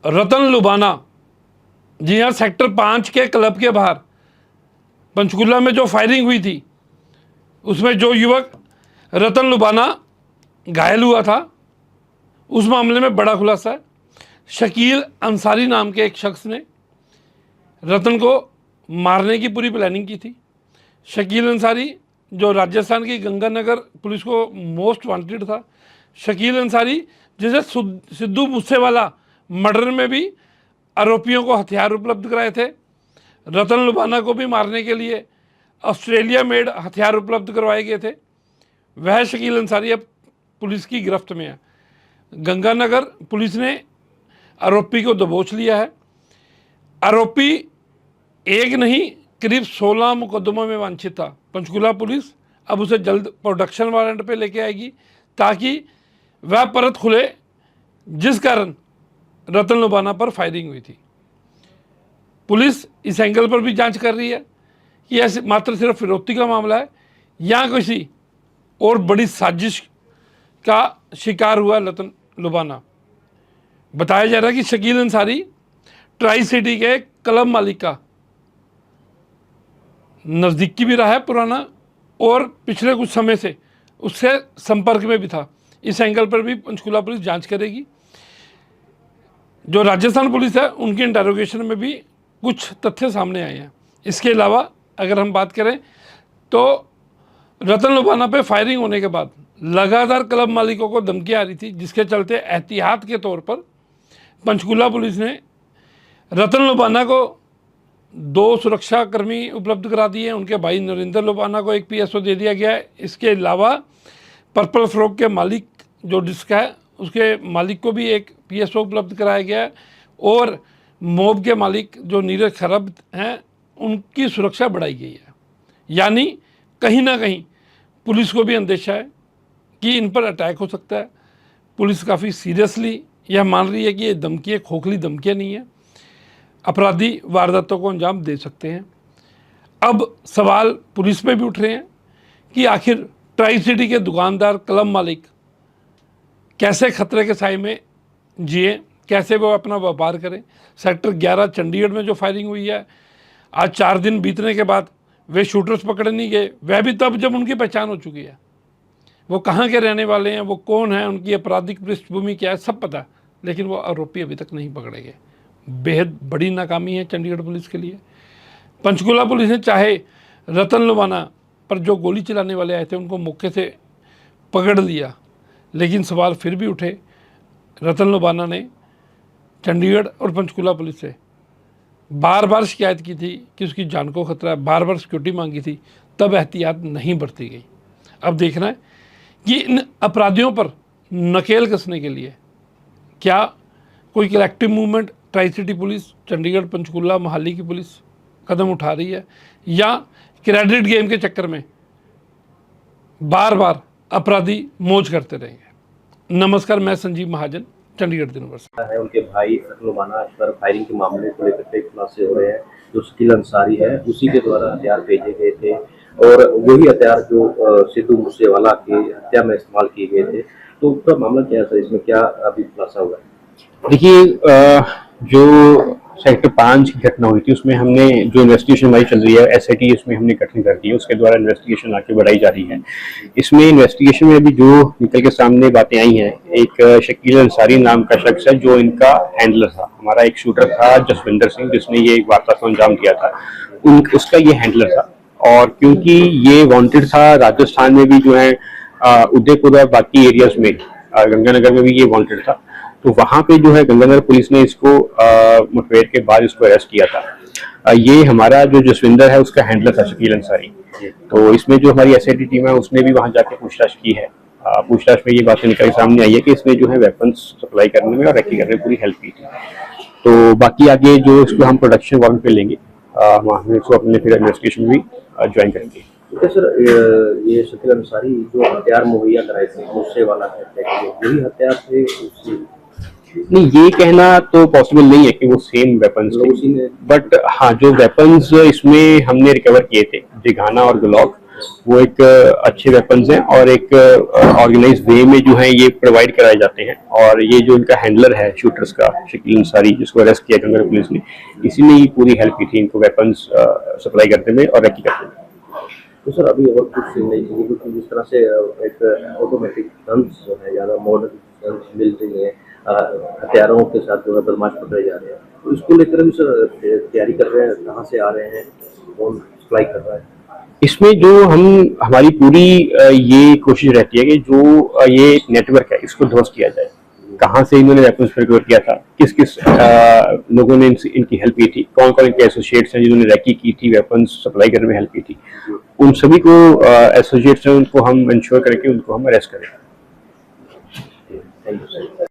रतन लुबाना, जी हाँ, सेक्टर 5 के क्लब के बाहर पंचकुला में जो फायरिंग हुई थी उसमें जो युवक रतन लुबाना घायल हुआ था, उस मामले में बड़ा खुलासा है। शकील अंसारी नाम के एक शख्स ने रतन को मारने की पूरी प्लानिंग की थी। शकील अंसारी जो राजस्थान की गंगानगर पुलिस को मोस्ट वांटेड था। शकील अंसारी जिसे सिद्धू मूसेवाला मर्डर में भी आरोपियों को हथियार उपलब्ध कराए थे, रतन लुबाना को भी मारने के लिए ऑस्ट्रेलिया मेड हथियार उपलब्ध करवाए गए थे। वह शकील अंसारी अब पुलिस की गिरफ्त में है। गंगानगर पुलिस ने आरोपी को दबोच लिया है। आरोपी एक नहीं करीब 16 मुकदमों में वांछित था। पंचकुला पुलिस अब उसे जल्द प्रोडक्शन वारंट पे लेके आएगी ताकि वह परत खुले जिस कारण रतन लुबाना पर फायरिंग हुई थी। पुलिस इस एंगल पर भी जांच कर रही है कि ऐसे मात्र सिर्फ फिरौती का मामला है या किसी और बड़ी साजिश का शिकार हुआ रतन लुबाना। बताया जा रहा है कि शकील अंसारी ट्राई सिटी के क्लब मालिक का नज़दीकी भी रहा है पुराना, और पिछले कुछ समय से उससे संपर्क में भी था। इस एंगल पर भी पंचकुला पुलिस जांच करेगी। जो राजस्थान पुलिस है उनके इंटरोगेशन में भी कुछ तथ्य सामने आए हैं। इसके अलावा अगर हम बात करें तो रतन लुबाना पे फायरिंग होने के बाद लगातार क्लब मालिकों को धमकी आ रही थी, जिसके चलते एहतियात के तौर पर पंचकुला पुलिस ने रतन लुबाना को 2 सुरक्षाकर्मी उपलब्ध करा दिए हैं। उनके भाई नरेंद्र लुबाना को एक PSO दे दिया गया है। इसके अलावा पर्पल फ्रॉक के मालिक जो डिस्क है उसके मालिक को भी एक PSO उपलब्ध कराया गया है, और मोब के मालिक जो नीरज खरब हैं उनकी सुरक्षा बढ़ाई गई है। यानी कहीं ना कहीं पुलिस को भी अंदेशा है कि इन पर अटैक हो सकता है। पुलिस काफ़ी सीरियसली यह मान रही है कि ये धमकियाँ खोखली धमकियाँ नहीं है, अपराधी वारदातों को अंजाम दे सकते हैं। अब सवाल पुलिस पे भी उठ रहे हैं कि आखिर ट्राई सिटी के दुकानदार क्लब मालिक कैसे खतरे के साए में जिए, कैसे वो अपना व्यापार करें। सेक्टर 11 चंडीगढ़ में जो फायरिंग हुई है, आज 4 दिन बीतने के बाद वे शूटर्स पकड़े नहीं गए, वह भी तब जब उनकी पहचान हो चुकी है। वो कहाँ के रहने वाले हैं, वो कौन है, उनकी आपराधिक पृष्ठभूमि क्या है, सब पता, लेकिन वो आरोपी अभी तक नहीं पकड़े गए। बेहद बड़ी नाकामी है चंडीगढ़ पुलिस के लिए। पंचकुला पुलिस ने चाहे रतन लुबाना पर जो गोली चलाने वाले आए थे उनको मौके से पकड़ लिया, लेकिन सवाल फिर भी उठे। रतन लुबाना ने चंडीगढ़ और पंचकुला पुलिस से बार बार शिकायत की थी कि उसकी जान को खतरा है, बार बार सिक्योरिटी मांगी थी, तब एहतियात नहीं बरती गई। अब देखना है कि इन अपराधियों पर नकेल कसने के लिए क्या कोई collective movement tri city police, Chandigarh, Panchkula, Mohali की पुलिस कदम उठा रही है, या क्रेडिट गेम के चक्कर में बार बार अपराधी मौज करते रहेंगे। नमस्कार, मैं संजीव महाजन, चंडीगढ़ यूनिवर्सिटी है। उनके भाई रतन लुबाना पर फायरिंग के मामले को लेकर कई खुलासे हो रहे हैं। जो शकील अंसारी है उसी के द्वारा हथियार भेजे गए थे, और वही हथियार जो सिद्धू मूसेवाला की हत्या में इस्तेमाल किए गए थे। तो उसका मामला क्या है, इसमें क्या अभी खुलासा हुआ है? देखिए, जो सेक्टर 5 की घटना हुई थी उसमें हमने जो इन्वेस्टिगेशन हमारी चल रही है SIT, उसमें हमने गठन कर दी है, उसके द्वारा इन्वेस्टिगेशन आगे बढ़ाई जा रही है। इसमें इन्वेस्टिगेशन में अभी जो निकल के सामने बातें आई हैं, एक शकील अंसारी नाम का शख्स है जो इनका हैंडलर था। हमारा एक शूटर था जसविंदर सिंह जिसने ये वारदात को अंजाम दिया था, उसका ये हैंडलर था। और क्योंकि ये वांटेड था, राजस्थान में भी जो है उदयपुर और बाकी एरियाज में, गंगानगर में भी ये वांटेड था, तो वहां पे जो है गंगानगर पुलिस ने इसको मुठभेड़ के बाद इसको अरेस्ट किया था। ये हमारा जो जसविंदर है उसका हैंडलर था शकील अंसारी। तो इसमें जो हमारी SIT टीम है उसने भी वहां जाके पूछताछ की है। पूछताछ में ये बातें निकल सामने आई है कि इसने जो है वेपन्स सप्लाई करने में और रेकी करने में पूरी हेल्प की थी। तो बाकी आगे जो इसको हम प्रोडक्शन वारंट पे लेंगे, हम इसको अपने फिर इन्वेस्टिगेशन भी ज्वाइन करेंगे। तो सर, ये शकील अंसारी जो हथियार मुहैया कराए थे मूसेवाला वही हथियार थे? नहीं, ये कहना तो पॉसिबल नहीं है कि वो सेम वेपन्स थे, बट हाँ, जो वेपन्स इसमें हमने रिकवर किए थे, जिघाना और ग्लॉक, वो एक अच्छे वेपन्स हैं और एक ऑर्गेनाइज वे में जो है ये प्रोवाइड कराए जाते हैं। और ये जो इनका हैंडलर है शूटर्स का, शकील अंसारी, जिसको अरेस्ट किया गंगा पुलिस ने, इसी ने ही पूरी हेल्प की थी इनको वेपन्स सप्लाई करने में और रेकी करने में। तो सर अभी और कुछ नई चीजें, क्योंकि जिस तरह से एक ऑटोमेटिक गन्स जो है ज़्यादा मॉडर्न गन्स मिल रही हैं, हथियारों के साथ जो है बदमाश पकड़े जा रहे हैं, तो इसको लेकर भी सर तैयारी कर रहे हैं, कहाँ से आ रहे हैं, कौन सप्लाई कर रहा है? इसमें जो हमारी पूरी ये कोशिश रहती है कि जो ये नेटवर्क है इसको ध्वस्त किया जाए। कहाँ से इन्होंने वेपन्स प्रोक्योर किया था, किस किस लोगों ने इनकी हेल्प की थी, कौन कौन इनके एसोसिएट्स हैं जिन्होंने रैकी की थी, वेपन्स सप्लाई करने में हेल्प की थी, उन सभी को एसोसिएट्स हैं उनको हम इंश्योर करके उनको हम अरेस्ट करें। Thank you sir.